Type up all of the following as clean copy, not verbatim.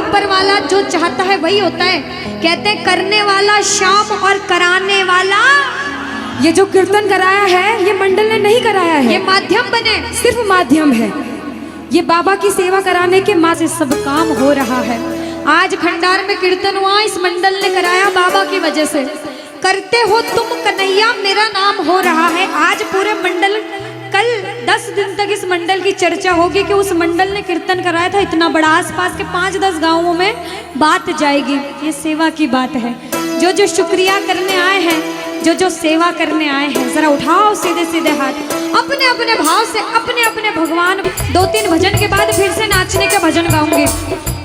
ऊपर वाला जो चाहता है वही होता है। कहते हैं करने वाला श्याम और कराने वाला। ये जो कीर्तन कराया है ये मंडल ने नहीं कराया है, ये माध्यम बने, सिर्फ माध्यम है। ये बाबा की सेवा कराने के माँ से सब काम हो रहा है। आज खंडार में कीर्तन हुआ, इस मंडल ने कराया बाबा की वजह से। करते हो तुम कन्हैया मेरा नाम हो रहा है। आज पूरे मंडल, कल 10 दिन तक इस मंडल की चर्चा होगी कि उस मंडल ने कीर्तन कराया था इतना बड़ा। आसपास के 5-10 गांवों में बात जाएगी। ये सेवा की बात है। जो जो शुक्रिया करने आए हैं, जो जो सेवा करने आए हैं, जरा उठाओ सीधे सीधे हाथ, अपने अपने भाव से अपने अपने भगवान। 2-3 भजन के बाद फिर से नाचने का भजन गाऊंगी,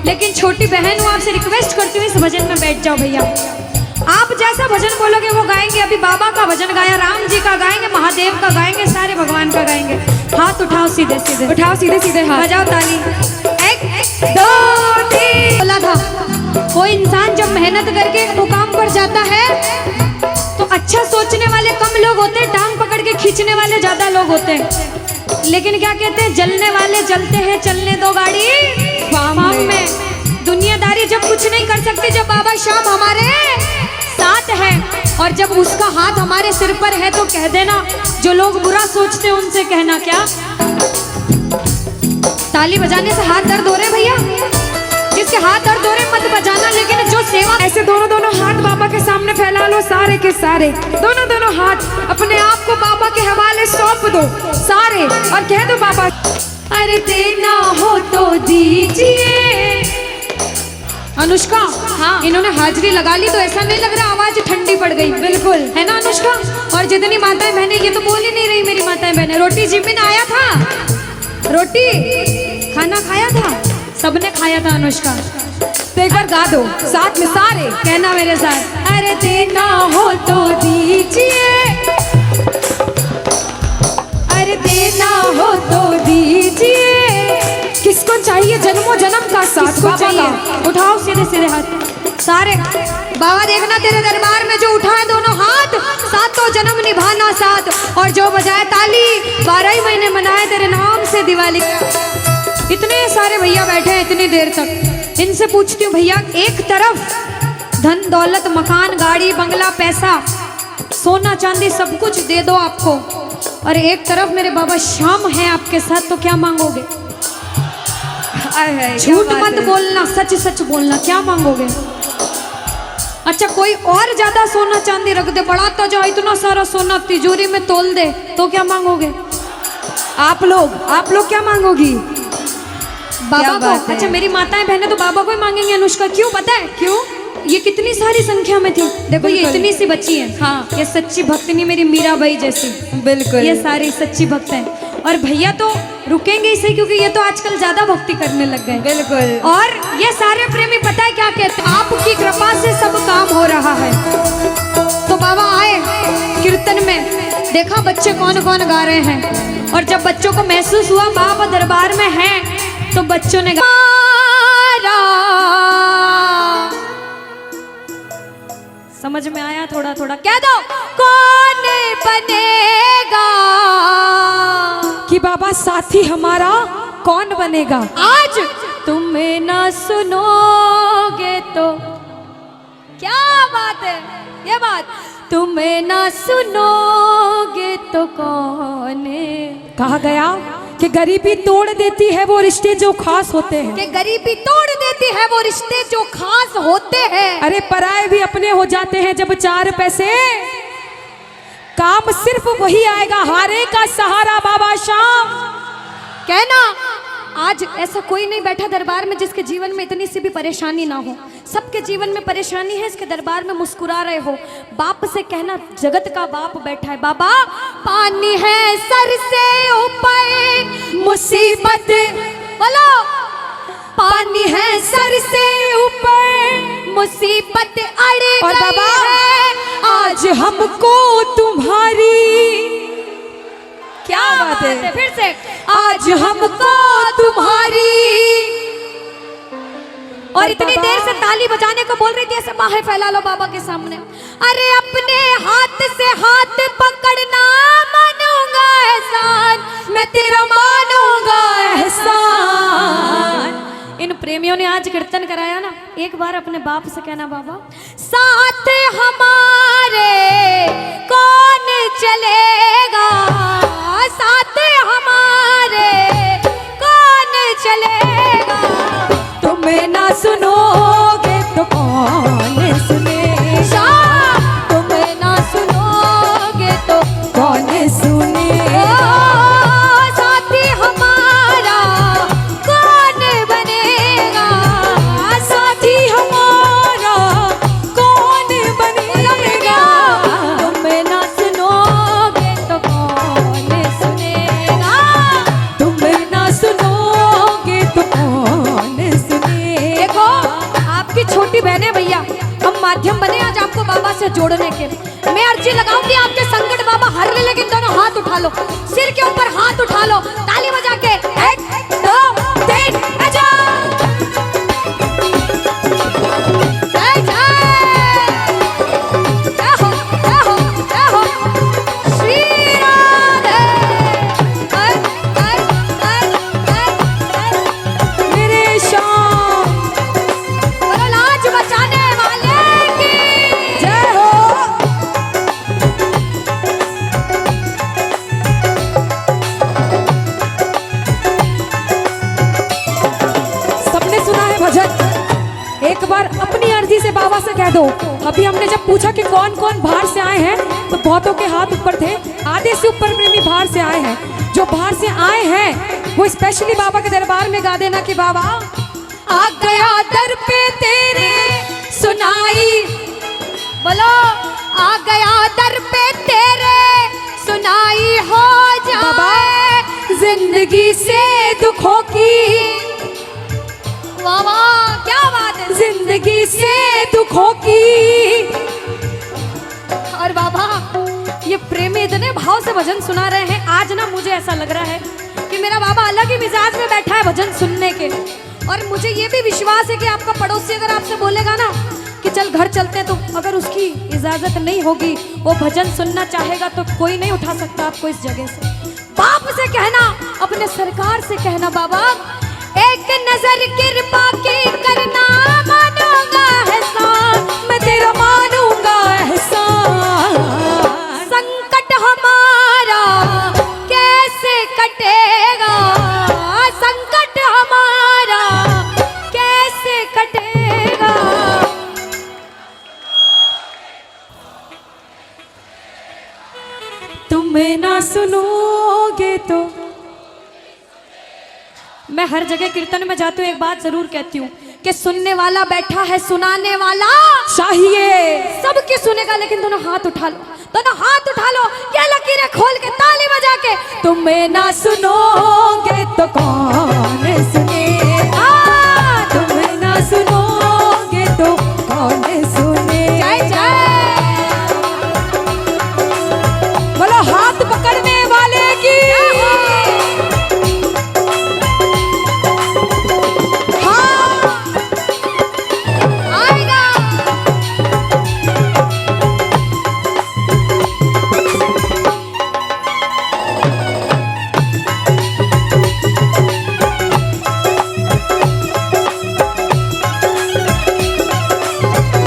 लेकिन छोटी बहन हूँ, आपसे रिक्वेस्ट करती हूँ इस भजन में बैठ जाओ भैया। आप जैसा भजन बोलोगे वो गाएंगे। अभी बाबा का भजन गाया, राम जी का गाएंगे, महादेव का गाएंगे, सारे भगवान का गाएंगे। हाथ उठाओ सीधे सीधे, उठाओ सीधे सीधे हाथ, बजाओ ताली। 1 2 3। बोला था कोई इंसान जब मेहनत करके मुकाम पर जाता है तो अच्छा सोचने वाले कम लोग होते हैं, टांग पकड़ के खींचने वाले ज्यादा लोग होते हैं। लेकिन क्या कहते हैं, जलने वाले जलते हैं, चलने दो गाड़ी फार्म में। दुनियादारी जब कुछ नहीं कर सकती, जब बाबा श्याम हमारे साथ है और जब उसका हाथ हमारे सिर पर है तो कह देना। जो लोग बुरा सोचते हैं उनसे कहना क्या, ताली बजाने से हाथ दर्द हो रहे भैया, जिसके हाथ दर्द हो रहे मत बजाना। लेकिन जो सेवा, ऐसे दोनों हाथ बाबा के सामने फैला लो, सारे के सारे दोनों हाथ अपने आप को बाबा के हवाले सौंप दो सारे, और कह दो बाबा अरे देना हो तो दीजिए। अनुष्का, हाँ, इन्होंने हाजिरी लगा ली तो ऐसा नहीं लग रहा आवाज ठंडी पड़ गई। बिल्कुल है ना अनुष्का। और जितनी माताएं बहनें, ये तो बोल ही नहीं रही मेरी माताएं बहनें। रोटी जिमिन आया था, रोटी खाना खाया था, सबने खाया था अनुष्का। तो एक बार गा दो साथ में सारे, कहना मेरे साथ, अरे देना हो तो दीजिए, अरे देना हो तो दीजिए। किसको चाहिए जन्मों जन्म का साथ बाबा का? उठाओ सीधे सीधे हाथ सारे। बाबा देखना तेरे दरबार में जो उठाए दोनों हाथ, सातों जन्म निभाना साथ। और जो बजाए ताली, 12 ही महीने मनाए तेरे नाम से दिवाली। इतने सारे भैया बैठे हैं इतनी देर तक, इनसे पूछती हूँ भैया, एक तरफ धन दौलत मकान गाड़ी बंगला पैसा सोना चांदी सब कुछ दे दो आपको, और एक तरफ मेरे बाबा श्याम हैं आपके साथ, तो क्या मांगोगे? झूठ मत बोलना, सच सच बोलना, क्या मांगोगे? अच्छा कोई और ज्यादा सोना चांदी रख दे, बढ़ाता जाओ, इतना सारा सोना तिजोरी में तोल दे, तो क्या मांगोगे? आप लोग क्या मांगोगी? बाबा को। अच्छा मेरी माताएं बहनें तो बाबा को ही मांगेंगे अनुष्का। क्यों पता है क्यों? ये कितनी सारी संख्या में थी, देखो ये इतनी सी बच्ची है। हाँ, ये सच्ची भक्तनी मेरी मीराबाई जैसी। बिल्कुल, ये सारी सच्ची भक्त हैं। और भैया तो रुकेंगे इसे, क्योंकि ये तो आजकल ज्यादा भक्ति करने लग गए। बिल्कुल। और ये सारे प्रेमी पता है क्या कहते हैं, आपकी कृपा से सब काम हो रहा है। तो बाबा आए कीर्तन में, देखा बच्चे कौन कौन गा रहे हैं, और जब बच्चों को महसूस हुआ बाबा दरबार में है, तो बच्चों ने गाया। समझ में आया थोड़ा थोड़ा? कह दो कौन बनेगा, कि बाबा साथी हमारा कौन बनेगा? आज तुम ना सुनोगे तो, क्या बात है ये बात, तुम ना सुनोगे तो कौन? कहा गया कि गरीबी तोड़ देती है वो रिश्ते जो खास होते हैं। कि गरीबी तोड़ देती है वो रिश्ते जो खास होते हैं। अरे पराए भी अपने हो जाते हैं जब 4 पैसे, काम सिर्फ वही आएगा हारे का सहारा बाबा श्याम। कहना आज ऐसा कोई नहीं बैठा दरबार में जिसके जीवन में इतनी सी भी परेशानी ना हो। सबके जीवन में परेशानी है, इसके दरबार में मुस्कुरा रहे हो। बाप से कहना, जगत का बाप बैठा है, बाबा पानी है सर से ऊपर मुसीबत, बोलो पानी है सर से ऊपर मुसीबत अड़े और गई बाबा है आज हमको तुम्हारी, क्या बात है? फिर से, आज हमको तुम्हारी। और इतनी देर से ताली बजाने को बोल रही थी, ऐसे बाहें फैला लो बाबा के सामने। अरे अपने हाथ से हाथ पकड़ना, मानूंगा एहसान मैं तेरा, मानूंगा एहसान। इन प्रेमियों ने आज कीर्तन कराया ना, एक बार अपने बाप से कहना, बाबा साथ हमारे कौन चलेगा, साथ हमारे कौन चलेगा, तुम्हें ना सुनोगे तो कौन सुनेगा, तुम्हें ना सुनोगे तो कौन सुनेगा, साथी हमारा कौन बनेगा, साथी हमारा कौन बनेगा, तुम्हें ना सुनोगे तो कौन सुनेगा, तुम्हें ना सुनोगे तो कौन सुनेगा। देखो आपकी छोटी बहनें भैया, हम माध्यम बने आज आपको बाबा से जोड़ने के। मैं अर्जी लगाऊंगी आपके संकट बाबा हर ले, लेकिन दोनों हाथ उठा लो, सिर के ऊपर हाथ उठा लो, ताली बजा के 1 2 3 आजा। जय हो श्री राधे। मेरे श्याम बोलो लाज बचाने वाले की जय हो। सबने सुना है भजन, एक बार अपनी अर्जी से बाबा से कह दो। अभी हमने जब पूछा कि कौन कौन बाहर से आए हैं, तो बहुतों के हाथ ऊपर थे, आधे से ऊपर प्रेमी बाहर से आए हैं। जो बाहर से आए हैं वो स्पेशली बाबा के दरबार में गा देना कि बाबा आ गया दर पे तेरे सुनाई, बोलो आ गया दर पे तेरे सुनाई हो जाए जिंदगी से दुखों की, वाह वाह क्या बात है। जिंदगी से दुखों की। और बाबा ये प्रेमी इतने भाव से भजन सुना रहे हैं, आज ना मुझे ऐसा लग रहा है कि मेरा बाबा अलग ही मिजाज में बैठा है भजन सुनने के। और मुझे ये भी विश्वास है कि आपका पड़ोसी अगर आपसे बोलेगा ना कि चल घर चलते, तो अगर उसकी इजाजत नहीं होगी, वो भजन सुनना चाहेगा, तो कोई नहीं उठा सकता आपको इस जगह से। बाप से कहना, अपने सरकार से कहना, बाबा एक नजर कृपा की करना, मानूंगा एहसान, मैं तेरा मानूंगा एहसान। संकट हमारा कैसे कटेगा, संकट हमारा कैसे कटेगा। तुम्हें ना सुनोगे तो। मैं हर जगह कीर्तन में जाती हूँ, एक बात जरूर कहती हूँ कि सुनने वाला बैठा है, सुनाने वाला चाहिए। सबकी सुनेगा, लेकिन दोनों हाथ उठा लो, दोनों हाथ उठा लो, ये लकीरें खोल के ताली बजा के। तुम्हें ना सुनोगे तो कौन सुनेगा, तुम्हें ना सुनोगे तो कौन सुनेगा। जय जय बोलो हाथ पकड़ने वाले की। आएगा।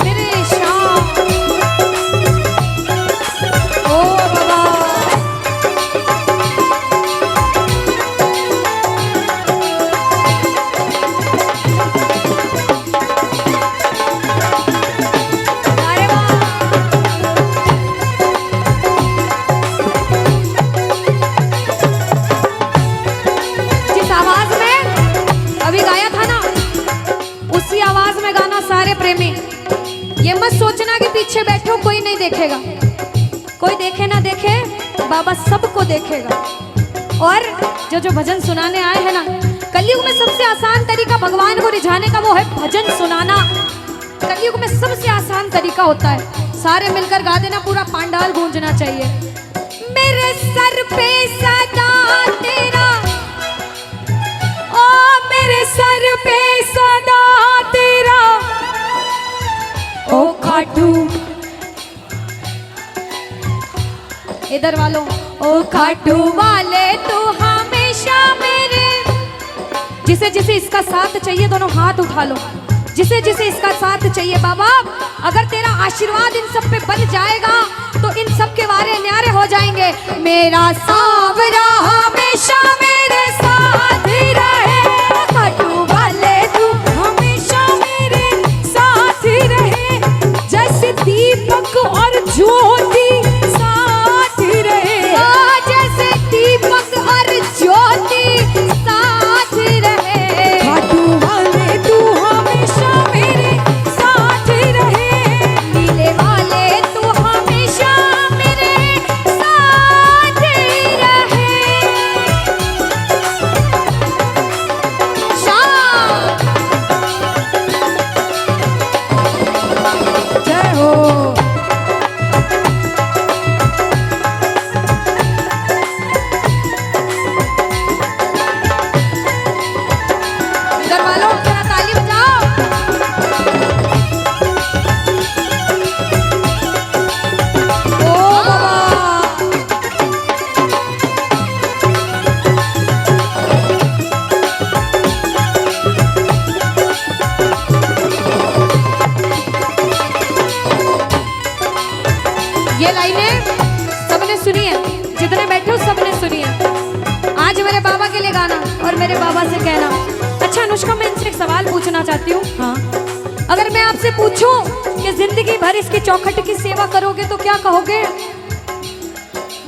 मेरे श्याम ओ बाबा अरे वाह। जिस आवाज में अभी गाया था ना, उसी आवाज में गाना सारे प्रेमी। ये मत सोचना कि पीछे बैठे हो कोई नहीं देखेगा, कोई देखे ना देखे, बाबा सबको देखेगा। और जो जो भजन सुनाने आए हैं ना, कलयुग में सबसे आसान तरीका भगवान को रिझाने का वो है भजन सुनाना। कलयुग में सबसे आसान तरीका होता है, सारे मिलकर गा देना, पूरा पांडाल गूंजना चाहिए। मेरे सर पे सदा तेरा, ओ मेरे सर पे सदा तेरा, ओ खाटू। इधर वालों, ओ खाटू वाले तू हमेशा मेरे जिसे जिसे इसका साथ चाहिए दोनों हाथ उठा लो। जिसे जिसे इसका साथ चाहिए बाबा, अगर तेरा आशीर्वाद इन सब पे बन जाएगा तो इन सब के वारे न्यारे हो जाएंगे। मेरा सांवरा हमेशा मेरे साथ ही रहे, खाटू वाले तू हमेशा मेरे साथ ही रहे, जैसे दीपक और ज्योति साथ ही रहे, जैसे दीपक और ज्योति साथ ही रहे। खाटू वाले तू हमेशा मेरे साथ ही रहे, नीले वाले तू हमेशा मेरे साथ ही रहे। शाम जय हो। घर वालों जरा ताली बजाओ। ओ बाबा, ये लाइनें सबने सुनी है, जितने बैठे हो सबने सुनी है। आज मेरे बाबा के लिए गाना और मेरे बाबा से कहना। अच्छा अनुष्का, मैं इनसे एक सवाल पूछना चाहती हूँ। हाँ, अगर मैं आपसे पूछूं कि जिंदगी भर इसकी चौखट की सेवा करोगे तो क्या कहोगे?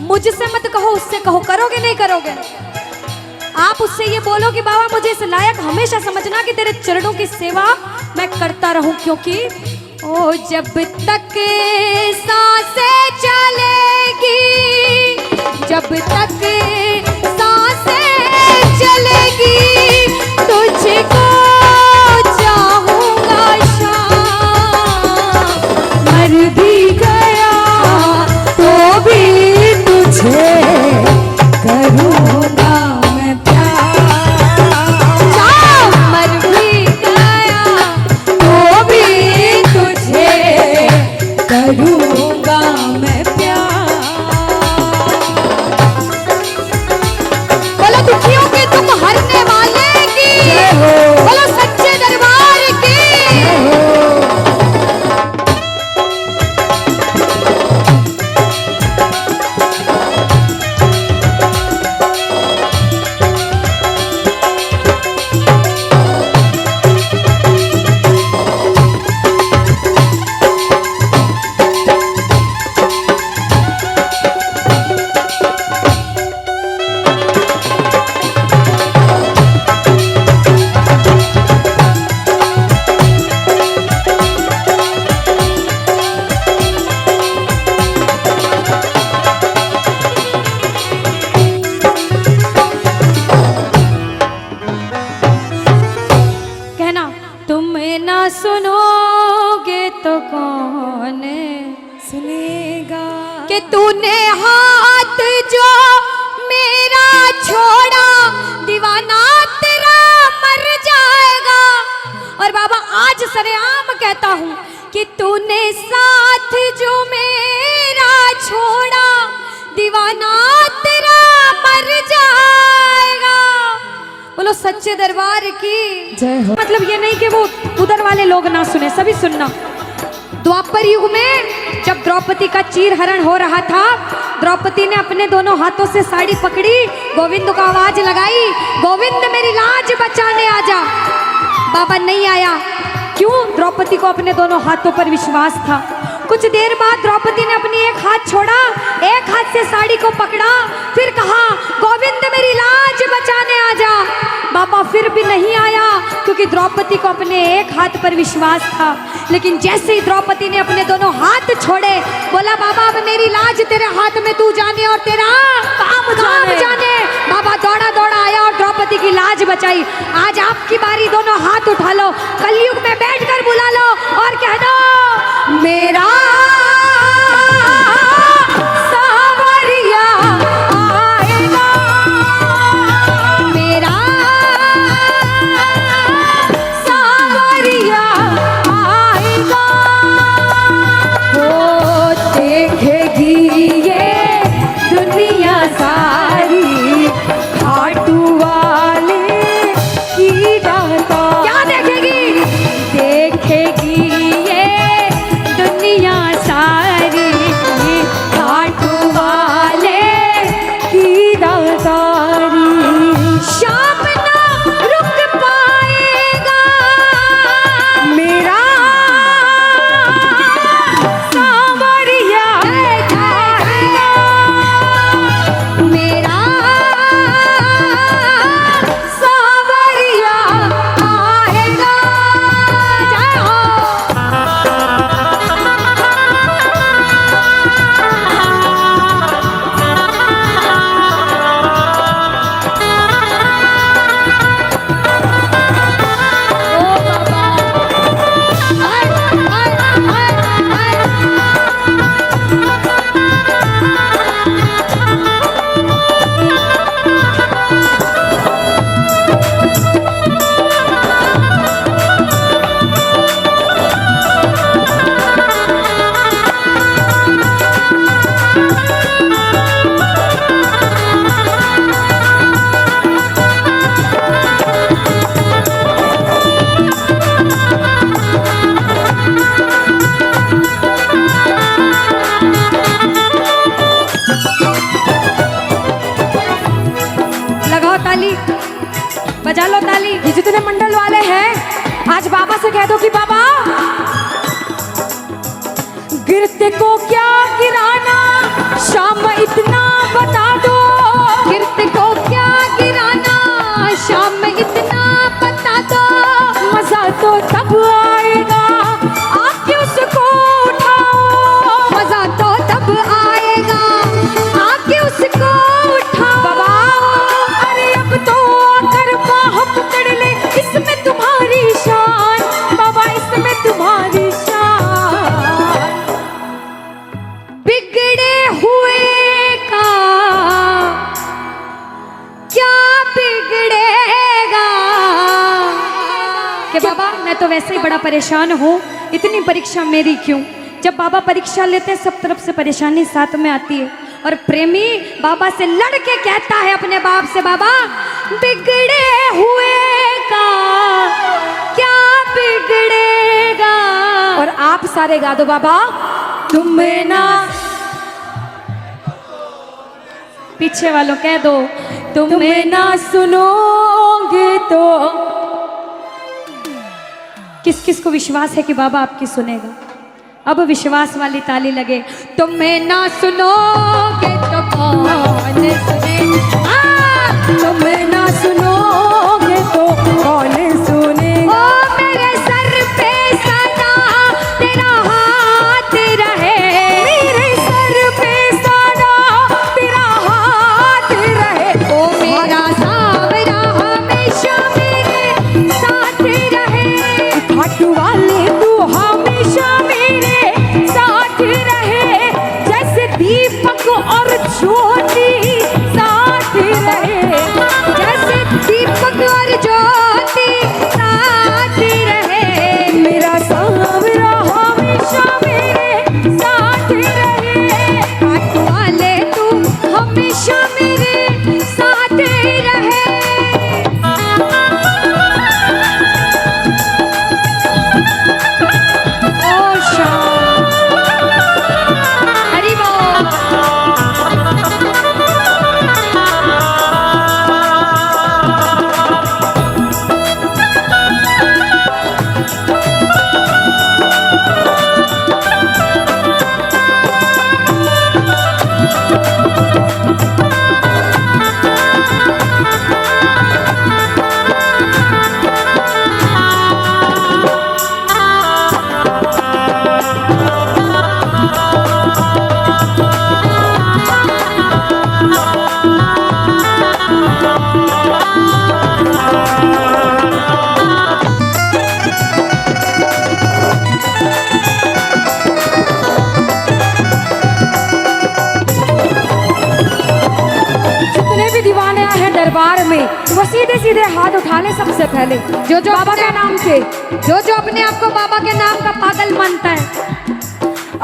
मुझसे मत कहो, उससे कहो, करोगे नहीं करोगे? आप उससे ये बोलो कि बाबा मुझे इस लायक हमेशा समझना कि तेरे चरणों की सेवा मैं करता रहूं, क्योंकि ओ जब तक सांसें चलेगी, जब तक सांसें चलेगी, तुझको चाहूंगा शाम। मर भी गया तो भी तुझे करूँगा मैं प्यार, मर भी गया तो भी तुझे करूँगा मैं प्यार। बोलो दुखियों के दुख हरने वाले की, जय हो। बोलो सच्चे दरबार की। कहना तुम ना सुनोगे तो कौन सुनेगा कि तूने हाथ जो मेरा छोड़ा, दीवाना तेरा मर जाएगा। और बाबा आज सरेआम कहता हूँ कि तूने साथ जो मेरा छोड़ा, दीवाना तेरा मर जाएगा। बोलो सच्चे दरबार की जय हो। मतलब ये नहीं कि वो उधर वाले लोग ना सुने, सभी सुनना। द्वापर युग में जब द्रौपदी का चीर हरण हो रहा था, द्रौपदी ने अपने दोनों हाथों से साड़ी पकड़ी, गोविंद को आवाज लगाई, गोविंद मेरी लाज बचाने आजा। बाबा नहीं आया। क्यों? द्रौपदी को अपने दोनों हाथों पर विश्वास था। कुछ देर बाद द्रौपदी ने अपनी एक हाथ छोड़ा, एक हाथ से साड़ी को पकड़ा, फिर कहा गोविंद मेरी लाज बचाने आजा। बाबा फिर भी नहीं आया, क्योंकि द्रौपदी को अपने एक हाथ पर विश्वास था। लेकिन जैसे ही द्रौपदी ने अपने दोनों हाथ छोड़े, बोला बाबा अब मेरी लाज तेरे हाथ में, तू जाने और तेरा काम जाने। बाबा दौड़ा दौड़ा आया और द्रौपदी की लाज बचाई। आज आपकी बारी, दोनों हाथ उठा लो, कलयुग में बैठकर बुला लो और कह दो मेरा सांवरिया आएगा, मेरा सांवरिया आएगा। वो देखेगी ये दुनिया सारी, खाटू वाले की आज बाबा से कह दो कि बाबा गिरते को क्या गिराना, शाम इतना बता दो। गिरते को क्या गिराना, शाम इतना बता दो। मजा तो तब आएगा आके उसको उठाओ। मजा तो तब आएगा आके उसको उठाओ। बाबा अरे अब तो आकर बाह पकड़ ले, इसमें तुम्हारी शान। बाबा इसमें तुम्हारी शान। बिगड़े हुए का क्या बिगड़ेगा। कि बाबा मैं तो वैसे ही बड़ा परेशान हूँ, इतनी परीक्षा मेरी क्यों। जब बाबा परीक्षा लेते हैं सब तरफ से परेशानी साथ में आती है। और प्रेमी बाबा से लड़ के कहता है अपने बाप से, बाबा बिगड़े हुए का क्या बिगड़ेगा। और आप सारे गा दो बाबा। तुम्हें ना, पीछे वालों कह दो, तुम्हें ना सुनोगे तो। किस किस को विश्वास है कि बाबा आपकी सुनेगा। अब विश्वास वाली ताली लगे। तुम्हें ना सुनोगे तो कौन सुनेगा। तुम्हें ना सुनोगे तो कौन सुनेगा। ओ मेरे सर पे सदा तेरा हाथ रहे। मेरे सर पे सदा तेरा हाथ रहे। ओ मेरा सावरा हमेशा मेरे साथ रहे। घाटू वाले तू हमेशा मेरे साथ रहे। जैसे दीपक और ज्योति साथ रहे। जैसे दीपक और ज्योति साथ रहे। मेरा सावरा हमेशा मेरे साथ रहे। हाथ वाले तू हमेशा मेरे साथ रहे। ओ शाम हरि बोल। जितने भी दीवाने आए हैं दरबार में वो सीधे सीधे हाथ उठा ले सबसे पहले। जो जो बाबा के नाम से, जो अपने आप को बाबा के नाम का पागल मानता है।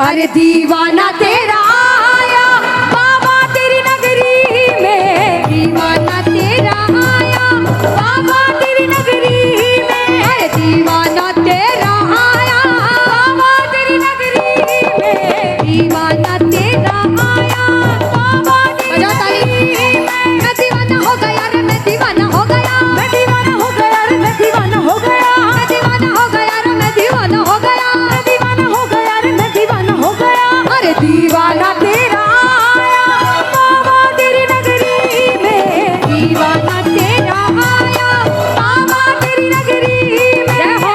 अरे दीवाना तेरा आया बाबा तेरी नगरी में। दीवाना तेरा आया बाबा तेरी नगरी में। अरे दीवाना तेरा आया बाबा तेरी नगरी में। दीवाना तेरा आया। बाबा तेरी बजाओ ताली। नगरी में। मैं दीवाना हो गया रे, मैं दीवाना हो गया। मैं दीवाना हो गया रे, मैं दीवाना हो गया। मैं दीवाना हो गया रे, मैं दीवाना हो गया। मैं दीवाना हो गया रे, मैं दीवाना हो गया। अरे दीवाना तेरा आया बाबा तेरी नगरी में। दीवाना तेरा आया बाबा तेरी नगरी में। जय हो।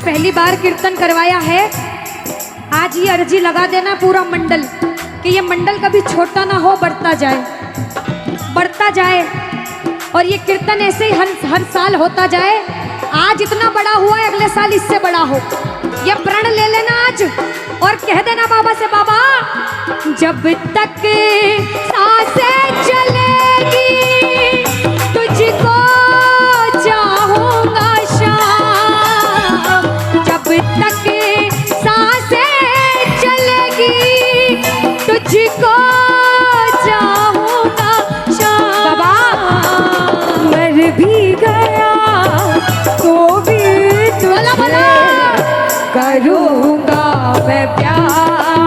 पहली बार कीर्तन करवाया है। आज आज ये अर्जी लगा देना पूरा मंडल कि ये मंडल कभी छोटा ना हो, बढ़ता जाए, बढ़ता जाए। और ये कीर्तन ऐसे ही हर साल होता जाए। आज इतना बड़ा हुआ है, अगले साल इससे बड़ा हो। ये प्रण ले लेना आज और कह देना बाबा से, बाबा जब तक सांसें चलेगी तुझको चाहूंगा शाम, जब तक सांसें चलेगी तुझको चाहूंगा शाम। बाबा मर भी गया तो भी तुझे करूँगा मैं प्यार,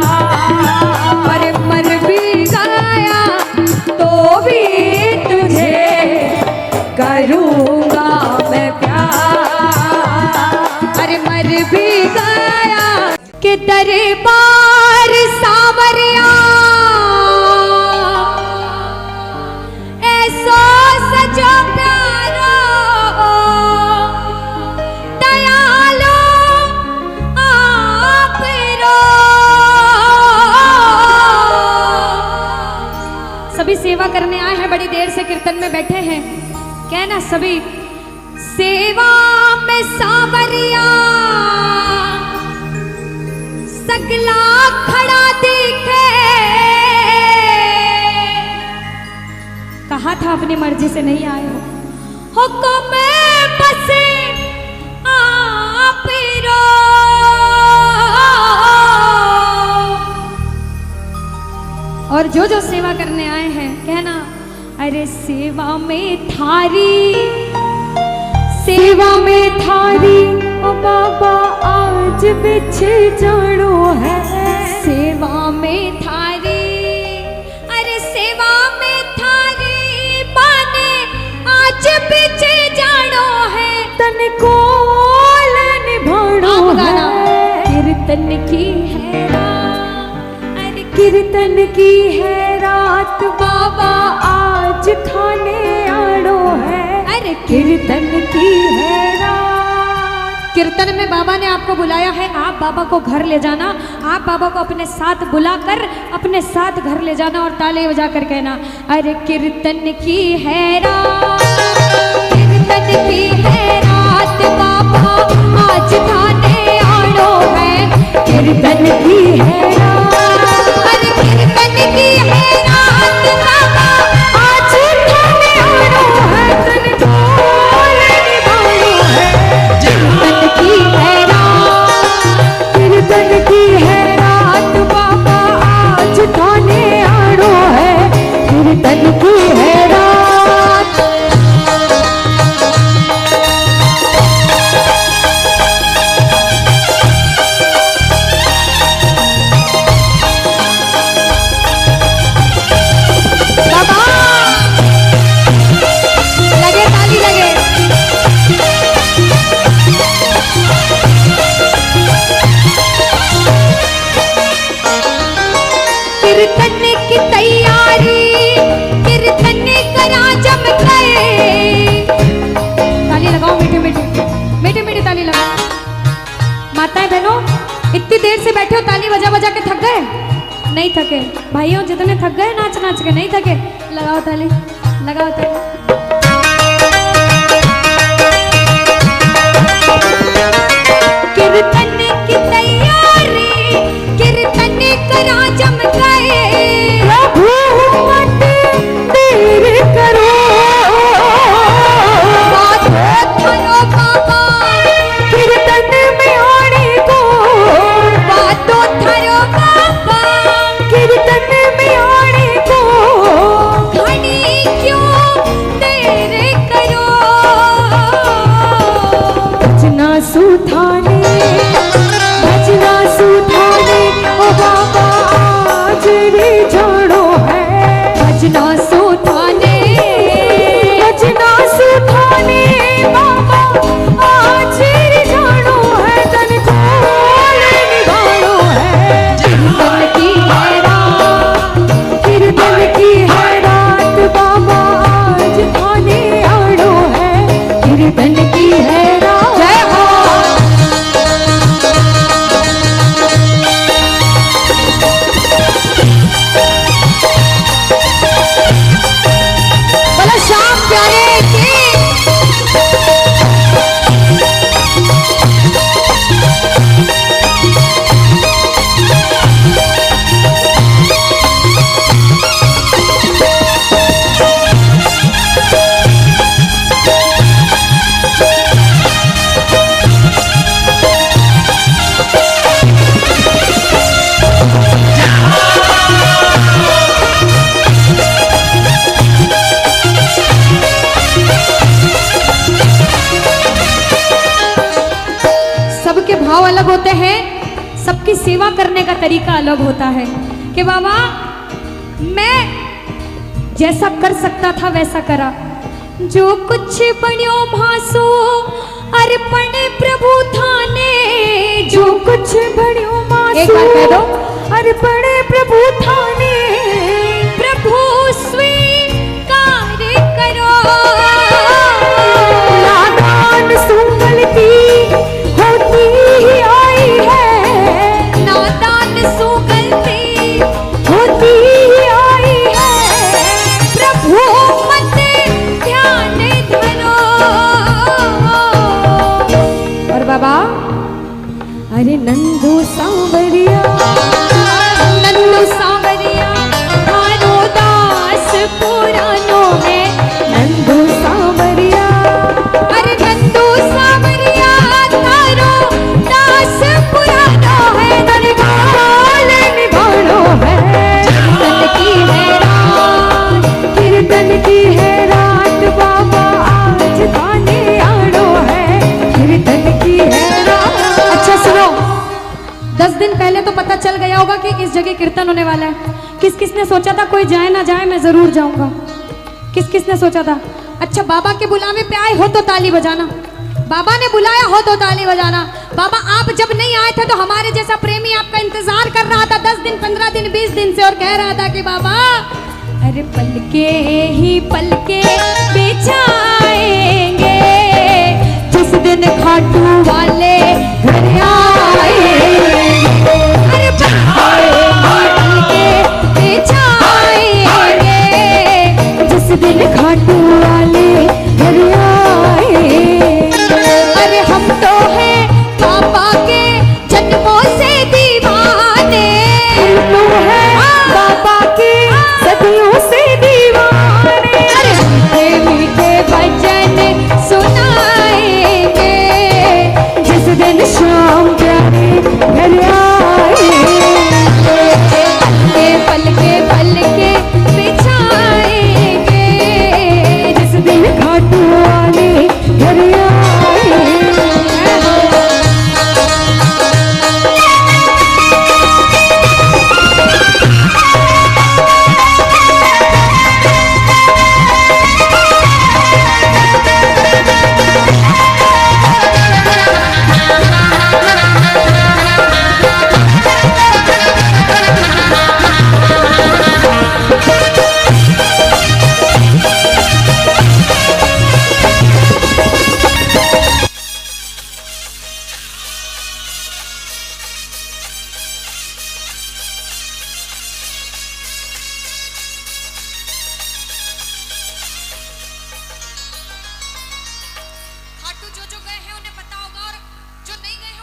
अरे मर भी गया तो भी तुझे करूँगा मैं प्यार। अरे मर भी गया कि दरबार सावरिया ऐसो सजो प्यारो दयालो आप रो। सभी सेवा करने आए हैं, बड़ी देर से कीर्तन में बैठे हैं, कहना सभी सेवा में सावरिया सगला खड़ा दिखे। कहा था अपनी मर्जी से नहीं आए हो, हुक्म बस आप रो। और जो जो सेवा करने आए हैं कहना अरे सेवा में थारी, सेवा में थारी ओ बाबा आज बिछे जानो है। सेवा में थारी, अरे सेवा में थारी बाने आज पीछे जानो है। तन को निभानो है, कीर्तन की है रात, अरे कीर्तन की है रात बाबा आज खाने आड़ो है। अरे कीर्तन की है रात। कीर्तन में बाबा ने आपको बुलाया है, आप बाबा को घर ले जाना, आप बाबा को अपने साथ बुलाकर अपने साथ घर ले जाना और ताले बजा कर कहना अरे कीर्तन की है रात, कीर्तन की है रात बाबा आज खाने आड़ो है। कीर्तन की है रात, अरे कीर्तन की है रात बाबा आज खाने आड़ो है। तन को निभानो है, कीर्तन की है रात, कीर्तन की है रात बाबा आज खाने आड़ो है। कीर्तन की है रात। बाबा लगे ताली लगे। कीर्तन की तैयारी, कीर्तन करा जम गए। ताली लगाओ मीठे मीठे, मीठे मीठे ताली लगाओ। माताएं बहनों इतनी देर से बैठे हो, ताली बजा बजा के थक गए? नहीं थके भाइयों, जितने थक गए नाच नाच के नहीं थके, लगाओ ताली, लगाओ ताली। कीर्तन की तैयारी, कीर्तन करा जम गए। प्रभु मत देर करो, बात धरो बाबा, कीर्तन में आने को। बातों धरो बाबा, कीर्तन में आने को। घड़ी क्यों करने का तरीका अलग होता है कि बाबा मैं जैसा कर सकता था वैसा करा। जो कुछ बण्यो भासो अर्पण प्रभु थाने, जो कुछ बण्यो भासो एक बार कह दो, अर्पण प्रभु थाने, प्रभु स्वीकार करो। नादान सुगलती होती ही आई है, नादान सुगलती होती ही आई है, प्रभु मत ध्यान धरो। और बाबा अरे नंदू सांवरिया, नंदू सांवरिया थारो दास पुरानो है, नंदू सांवरिया, अरे नंदू सांवरिया थारो दास पुरानो है, दरबार निभानो है। कीर्तन की है रात, कीर्तन की है रात, बाबा आज थाने आड़ो है, कीर्तन की है रात। अच्छा सुनो, 10 दिन पहले तो पता चल गया होगा कि इस जगह कीर्तन होने वाला है। किस किस ने सोचा था कोई जाए ना जाए मैं जरूर जाऊंगा? किस किस ने सोचा था? अच्छा बाबा के बुलावे पे आए हो तो ताली बजाना, बाबा ने बुलाया हो तो ताली बजाना। बाबा आप जब नहीं आए थे तो हमारे जैसा प्रेमी आपका इंतजार कर रहा था 10 दिन 15 दिन 20 दिन से, और कह रहा था कि बाबा अरे पलके ही पलके बिछाएंगे, जिस दिन खाटू वाले घर आएंगे, अरे पलके बिछाएंगे, जिस दिन खाटू वाले घर आएंगे। अरे हम तो हैं बाबा के जन्मों से दीवाने, हम तो हैं बाबा के सदियों से दीवाने, अरे मीठे मीठे भजन सुनाएंगे, जिस दिन शाम प्यारे घर आएंगे। पलके पलके बिछाएंगे, जिस दिन खाटू वाले घर आएंगे।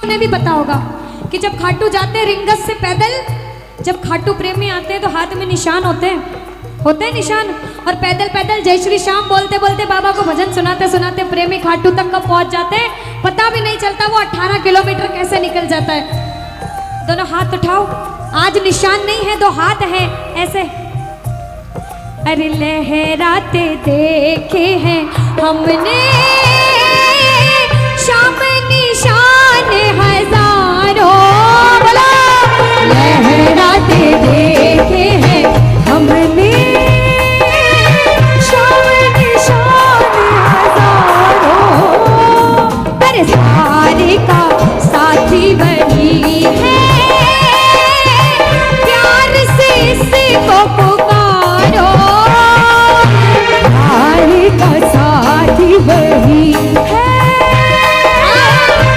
उन्हें भी पता होगा कि जब खाटू जाते हैं रिंगस से पैदल, जब खाटू प्रेमी आते हैं तो हाथ में निशान होते हैं निशान, और पैदल पैदल जय श्री श्याम बोलते बोलते बाबा को भजन सुनाते सुनाते प्रेमी खाटू तक कब पहुंच जाते हैं पता भी नहीं चलता। वो 18 किलोमीटर कैसे निकल जाता है। दोनों हाथ उठाओ, आज निशान नहीं है, 2 हाथ हैं ऐसे। अरे लहराते देखे हैं हमने शाम निशान हजारों, बोलो लहराते देखे हैं हमने शाम निशान हजारों। अरे सारे का साथी वही है, प्यार से इसको पुकारो, सारे का साथी वही है,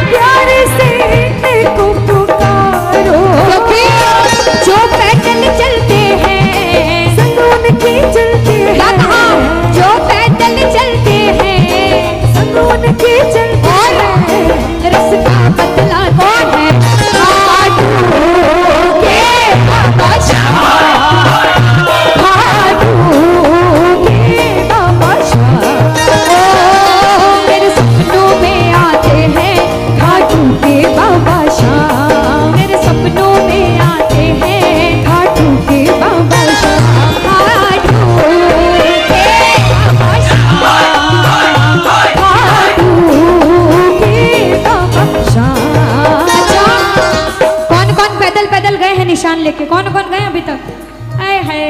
प्यार से इनको पुकारो। जो पैदल आए है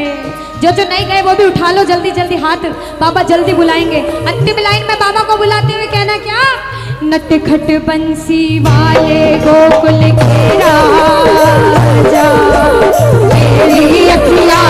जो जो नहीं गए वो भी उठा लो जल्दी जल्दी हाथ, बाबा जल्दी बुलाएंगे। अंतिम लाइन में बाबा को बुलाते हुए कहना क्या, नटखट बंसी वाले गोकुल के राजा, मेरी अखियाँ